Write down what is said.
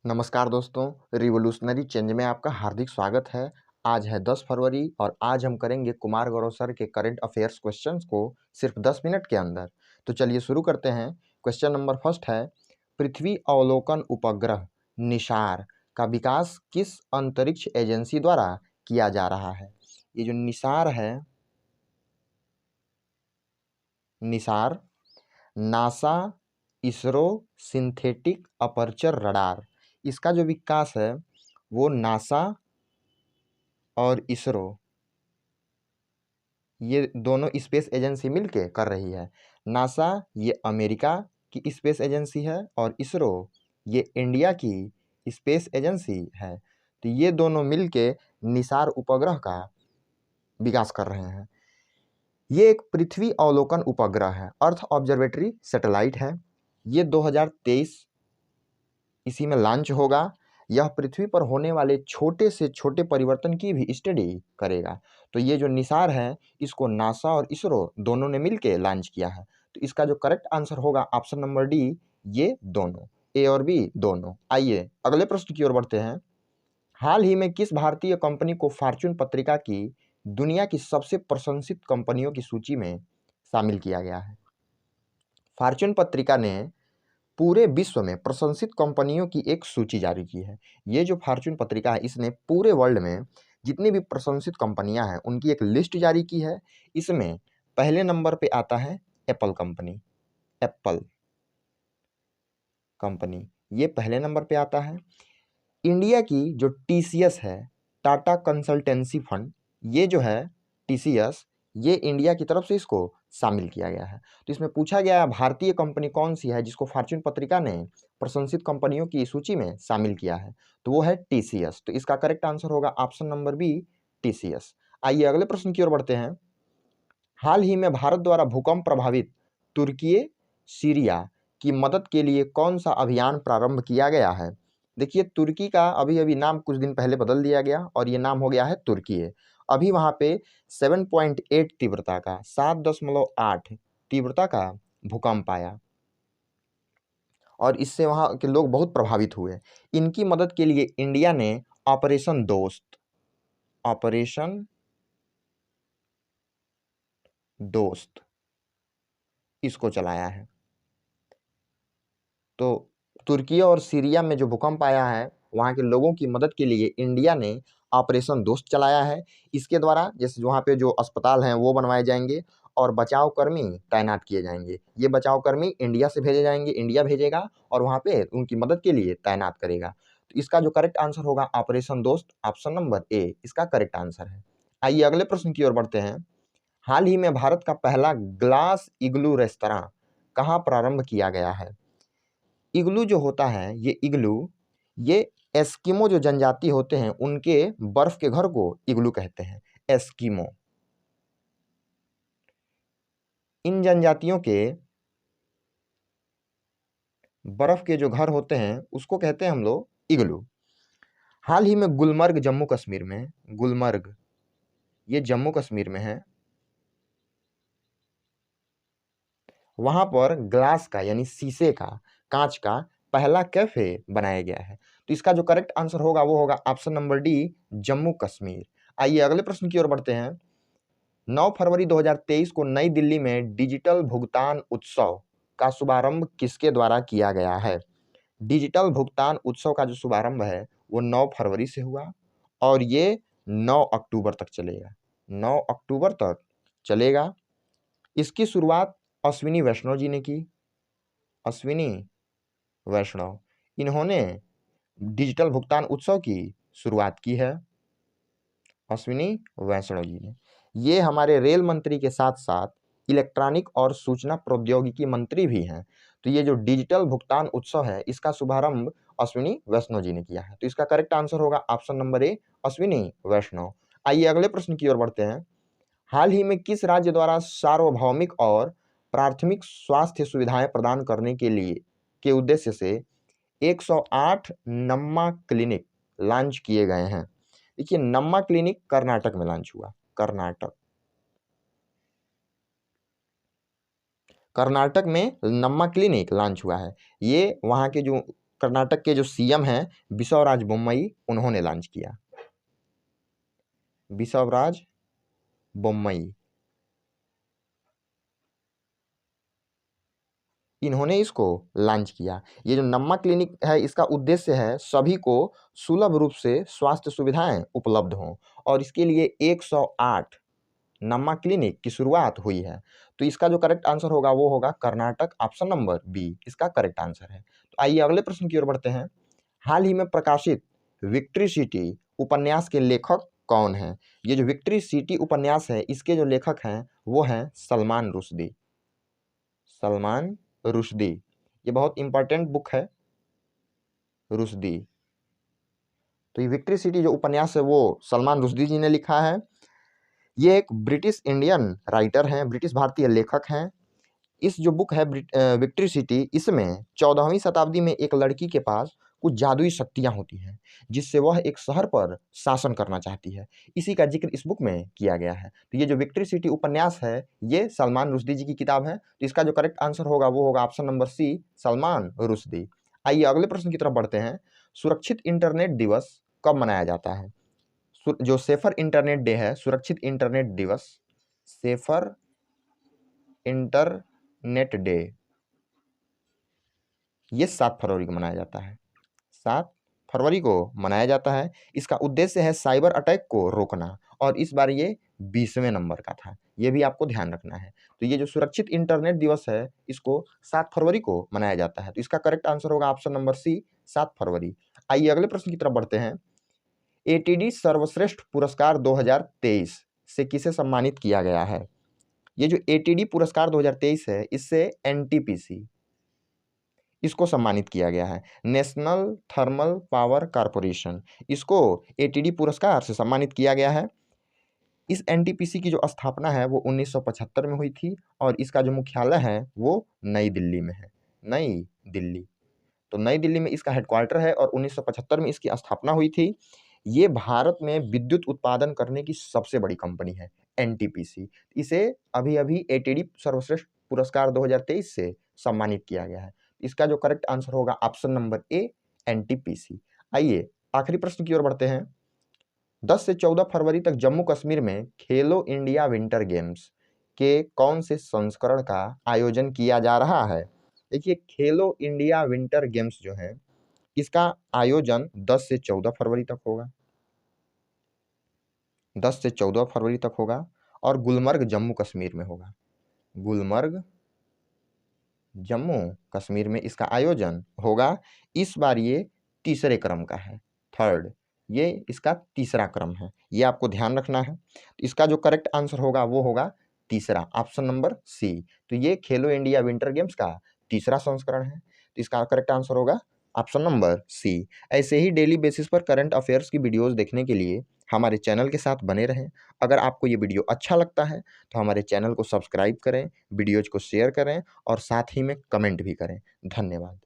नमस्कार दोस्तों, revolutionary change में आपका हार्दिक स्वागत है। आज है 10 फरवरी और आज हम करेंगे कुमार गौरव सर के करंट अफेयर्स क्वेश्चंस को सिर्फ 10 मिनट के अंदर। तो चलिए शुरू करते हैं। क्वेश्चन नंबर फर्स्ट है, पृथ्वी अवलोकन उपग्रह निसार का विकास किस अंतरिक्ष एजेंसी द्वारा किया जा रहा है? ये जो निसार है, Nisar NASA ISRO synthetic aperture radar, इसका जो विकास है वो नासा और इसरो ये दोनों स्पेस एजेंसी मिलके कर रही है। नासा ये अमेरिका की स्पेस एजेंसी है और इसरो ये इंडिया की स्पेस एजेंसी है। तो ये दोनों मिलके निसार उपग्रह का विकास कर रहे हैं। ये एक पृथ्वी अवलोकन उपग्रह है, अर्थ ऑब्जर्वेटरी सैटेलाइट है। ये 2023 इसी में लॉन्च होगा। यह पृथ्वी पर होने वाले छोटे से छोटे परिवर्तन की भी स्टडी करेगा। तो ये जो निसार है इसको नासा और इसरो दोनों ने मिलकर लॉन्च किया है। तो इसका जो करेक्ट आंसर होगा ऑप्शन नंबर डी, ये दोनों, ए और बी दोनों। आइए अगले प्रश्न की ओर बढ़ते हैं। हाल ही में किस भारतीय कंपनी को फॉर्च्यून पत्रिका की दुनिया की सबसे प्रशंसित कंपनियों की सूची में शामिल किया गया है? फॉर्च्यून पत्रिका ने पूरे विश्व में प्रशंसित कंपनियों की एक सूची जारी की है। ये जो फॉर्च्यून पत्रिका है इसने पूरे वर्ल्ड में जितनी भी प्रशंसित कंपनियां हैं उनकी एक लिस्ट जारी की है। इसमें पहले नंबर पे आता है एप्पल कंपनी। एप्पल कंपनी ये पहले नंबर पे आता है। इंडिया की जो टीसीएस है, टाटा कंसल्टेंसी फंड, ये जो है टीसीएस, ये इंडिया की तरफ से इसको शामिल किया गया है। तो इसमें पूछा गया है भारतीय कंपनी कौन सी है जिसको फॉर्च्यून पत्रिका ने प्रशंसित कंपनियों की सूची में शामिल किया है? तो वो है टीसीएस। तो इसका करेक्ट आंसर होगा ऑप्शन नंबर बी, टीसीएस। आइए अगले प्रश्न की ओर बढ़ते हैं। हाल ही में भारत द्वारा भूकंप प्रभावित तुर्की सीरिया की मदद के लिए कौन सा अभियान प्रारंभ किया गया है? देखिए, तुर्की का अभी अभी नाम कुछ दिन पहले बदल दिया गया और ये नाम हो गया है तुर्की। अभी वहाँ पे 7.8 तीव्रता का, 7.8 तीव्रता का भूकंप आया और इससे वहाँ के लोग बहुत प्रभावित हुए। इनकी मदद के लिए इंडिया ने ऑपरेशन दोस्त इसको चलाया है। तो तुर्की और सीरिया में जो भूकंप आया है वहाँ के लोगों की मदद के लिए इंडिया ने ऑपरेशन दोस्त चलाया है। इसके द्वारा जैसे वहाँ पे जो अस्पताल हैं वो बनवाए जाएंगे और बचाव कर्मी तैनात किए जाएंगे। ये बचाव कर्मी इंडिया से भेजे जाएंगे, इंडिया भेजेगा और वहाँ पे उनकी मदद के लिए तैनात करेगा। तो इसका जो करेक्ट आंसर होगा ऑपरेशन दोस्त, ऑप्शन नंबर ए इसका करेक्ट आंसर है। आइए अगले प्रश्न की ओर बढ़ते हैं। हाल ही में भारत का पहला ग्लास इग्लू रेस्तरां कहाँ प्रारंभ किया गया है? इग्लू जो होता है, ये इग्लू, ये एस्किमो जो जनजाति होते हैं उनके बर्फ के घर को इग्लू कहते हैं, एस्किमो। इन जनजातियों के बर्फ के जो घर होते हैं उसको कहते हैं हम लोग इग्लू। हाल ही में गुलमर्ग जम्मू कश्मीर में, गुलमर्ग ये जम्मू कश्मीर में है, वहां पर ग्लास का यानी शीशे का, कांच का पहला कैफे बनाया गया है। तो इसका जो करेक्ट आंसर होगा वो होगा option number D, Jammu Kashmir. आइए अगले प्रश्न की ओर बढ़ते हैं। 9 फरवरी 2023 को नई दिल्ली में डिजिटल भुगतान उत्सव का शुभारंभ किसके द्वारा किया गया है? डिजिटल भुगतान उत्सव का जो शुभारंभ है वो 9 फरवरी से हुआ और ये 9 अक्टूबर तक चलेगा। 9 अक्टूबर तक चलेगा। इसकी शुरुआत अश्विनी वैष्णव जी ने की। अश्विनी वैष्णव, इन्होंने डिजिटल भुगतान उत्सव की शुरुआत की है, अश्विनी वैष्णव जी ने। ये हमारे रेल मंत्री के साथ साथ इलेक्ट्रॉनिक और सूचना प्रौद्योगिकी मंत्री भी हैं। तो ये जो डिजिटल भुगतान उत्सव है इसका शुभारंभ अश्विनी वैष्णव जी ने किया है। तो इसका करेक्ट आंसर होगा ऑप्शन नंबर ए, अश्विनी वैष्णव। आइए अगले प्रश्न की ओर बढ़ते हैं। हाल ही में किस राज्य द्वारा सार्वभौमिक और प्राथमिक स्वास्थ्य सुविधाएं प्रदान करने के लिए के उद्देश्य से 108 नम्मा क्लिनिक लॉन्च किए गए हैं? देखिए, नम्मा क्लिनिक कर्नाटक में लॉन्च हुआ। कर्नाटक में नम्मा क्लिनिक लॉन्च हुआ है। ये वहाँ के जो कर्नाटक के जो सीएम हैं बिसवराज बोम्मई, उन्होंने लॉन्च किया। बिसवराज बोम्मई, इन्होंने इसको लॉन्च किया। ये जो नम्मा क्लिनिक है, इसका उद्देश्य है सभी को सुलभ रूप से स्वास्थ्य सुविधाएं उपलब्ध हों, और इसके लिए 108 नम्मा क्लिनिक की शुरुआत हुई है। तो इसका जो करेक्ट आंसर होगा वो होगा कर्नाटक, ऑप्शन नंबर बी इसका करेक्ट आंसर है। तो आइए अगले प्रश्न की ओर बढ़ते हैं। हाल ही में प्रकाशित विक्ट्री सिटी उपन्यास के लेखक कौन हैं? ये जो विक्ट्री सिटी उपन्यास है, इसके जो लेखक हैं वो हैं सलमान रुश्दी। सलमान रुश्दी, ये बहुत इंपॉर्टेंट बुक है रुश्दी। तो ये विक्ट्री सिटी जो उपन्यास है वो सलमान रुश्दी जी ने लिखा है। ये एक ब्रिटिश इंडियन राइटर हैं, ब्रिटिश भारतीय लेखक हैं। इस जो बुक है विक्ट्री सिटी, इसमें 14वीं शताब्दी में एक लड़की के पास कुछ जादुई शक्तियां होती हैं, जिससे वह एक शहर पर शासन करना चाहती है। इसी का जिक्र इस बुक में किया गया है। तो ये जो विक्ट्री सिटी उपन्यास है, ये सलमान रुश्दी जी की किताब है। तो इसका जो करेक्ट आंसर होगा वो होगा option number C, Salman Rushdie. आइए अगले प्रश्न की तरफ बढ़ते हैं। सुरक्षित इंटरनेट दिवस कब मनाया जाता है? जो सेफर इंटरनेट डे है, सुरक्षित इंटरनेट दिवस, सेफर इंटरनेट डे, ये 7 फरवरी को मनाया जाता है। 7 फरवरी को मनाया जाता है। इसका उद्देश्य है साइबर अटैक को रोकना, और इस बार ये 20वें नंबर का था, ये भी आपको ध्यान रखना है। तो ये जो सुरक्षित इंटरनेट दिवस है, इसको 7 फरवरी को मनाया जाता है। तो इसका करेक्ट आंसर होगा ऑप्शन नंबर सी, 7 फरवरी। आइए अगले प्रश्न की तरफ बढ़ते हैं। एटीडी सर्वश्रेष्ठ पुरस्कार 2023 से किसे सम्मानित किया गया है? ये जो एटीडी पुरस्कार 2023 है, इससे एनटीपीसी इसको सम्मानित किया गया है, नेशनल थर्मल पावर कॉर्पोरेशन, इसको एटीडी पुरस्कार से सम्मानित किया गया है। इस एनटीपीसी की जो स्थापना है वो 1975 में हुई थी, और इसका जो मुख्यालय है वो नई दिल्ली में है, नई दिल्ली। तो नई दिल्ली में इसका हेडक्वार्टर है, और 1975 में इसकी स्थापना हुई थी। ये भारत में विद्युत उत्पादन करने की सबसे बड़ी कंपनी है एनटीपीसी। इसे अभी अभी एटीडी सर्वश्रेष्ठ पुरस्कार 2023 से सम्मानित किया गया है। इसका जो करेक्ट आंसर होगा ऑप्शन नंबर ए, एनटीपीसी। आइए आखिरी प्रश्न की ओर बढ़ते हैं। 10 से 14 फरवरी तक जम्मू कश्मीर में खेलो इंडिया विंटर गेम्स के कौन से संस्करण का आयोजन किया जा रहा है? देखिए, खेलो इंडिया विंटर गेम्स जो है, इसका आयोजन 10 से 14 फरवरी तक होगा, 10 से 14 फरवरी तक होगा, और गुलमर्ग जम्मू कश्मीर में होगा। गुलमर्ग जम्मू कश्मीर में इसका आयोजन होगा। इस बार ये तीसरे क्रम का है, थर्ड, ये इसका तीसरा क्रम है, ये आपको ध्यान रखना है। तो इसका जो करेक्ट आंसर होगा वो होगा तीसरा, ऑप्शन नंबर सी। तो ये खेलो इंडिया विंटर गेम्स का तीसरा संस्करण है। तो इसका करेक्ट आंसर होगा ऑप्शन नंबर सी। ऐसे ही डेली बेसिस पर करंट अफेयर्स की वीडियोस देखने के लिए हमारे चैनल के साथ बने रहें। अगर आपको ये वीडियो अच्छा लगता है तो हमारे चैनल को सब्सक्राइब करें, वीडियोज को शेयर करें, और साथ ही में कमेंट भी करें। धन्यवाद।